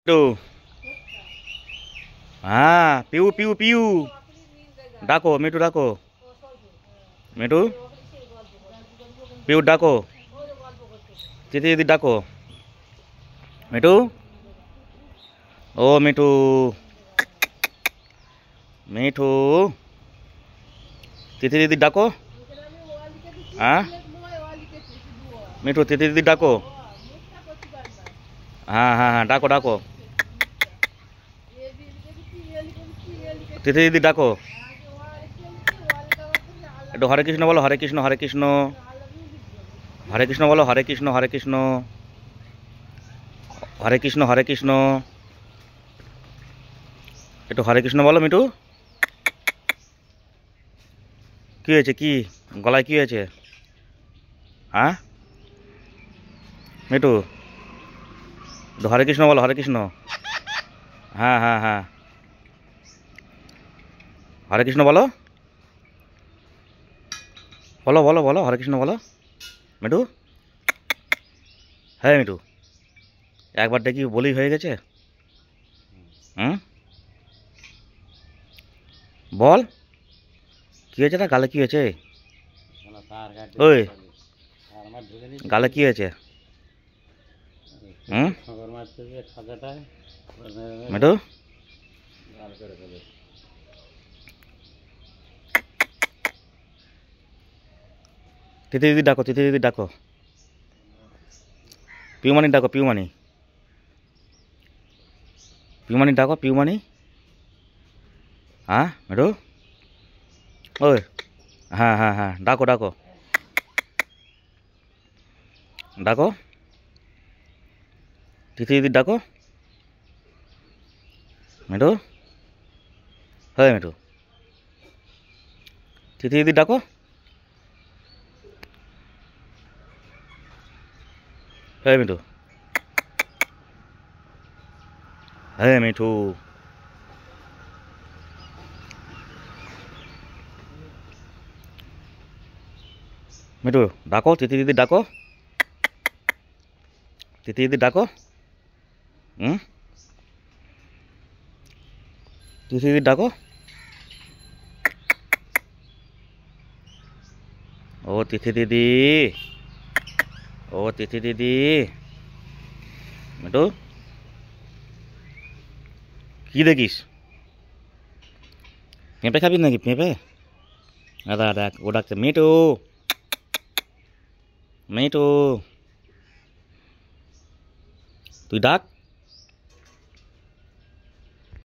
two হ্যাঁ পিউ পিউ পিউ ডাকো মিঠু ডাকো মিঠু পিউ ডাকো তিথি দিদি ডাকো মিঠু ও মিঠু মিঠু তিথি দিদি ডাকো হ্যাঁ মিঠু তিথি দিদি ডাকো হ্যাঁ হ্যাঁ হ্যাঁ ডাকো ডাকো তিথি দিদি ডাকো একটু হরে কৃষ্ণ বলো হরে কৃষ্ণ হরে কৃষ্ণ হরে কৃষ্ণ বলো হরে কৃষ্ণ হরে কৃষ্ণ হরে কৃষ্ণ হরে কৃষ্ণ একটু হরে কৃষ্ণ বলো মিঠু কি হয়েছে কি গলায় কি হয়েছে হ্যাঁ মিঠু হরে কৃষ্ণ বলো হরে কৃষ্ণ হ্যাঁ হ্যাঁ হ্যাঁ হরে কৃষ্ণ বলো বলো বলো বলো হরে কৃষ্ণ বলো মিঠু হ্যাঁ মিঠু একবার দেখি বলি হয়ে গেছে হুম বল কি হয়েছে না গালে কি হয়েছে ওই গালে কি হয়েছে হুম মিঠু তিথি দিদি ডাকো তিথি দিদি ডাকো পিউমানি ডাকো পিউমানি পিউমানি ডাকো পিউমানি হ্যাঁ মিঠু ওই হ্যাঁ হ্যাঁ হ্যাঁ ডাকো ডাকো ডাকো তিথি দিদি ডাকো মিঠু হ্যাঁ মিঠু তিথি দিদি ডাকো হ্যাঁ মিঠু হ্যাঁ মিঠু মিঠু ডাকো তিথি দিদি ডাকো তিথি দিদি ডাকো তিথি দিদি ডাকো ও তিথি দিদি ও তিথি দিদি মিঠু কি দেখিস পেঁপে খাবি নাকি পেঁপে দাদা ডাক ও ডাকছে মিঠু মিঠু তুই ডাক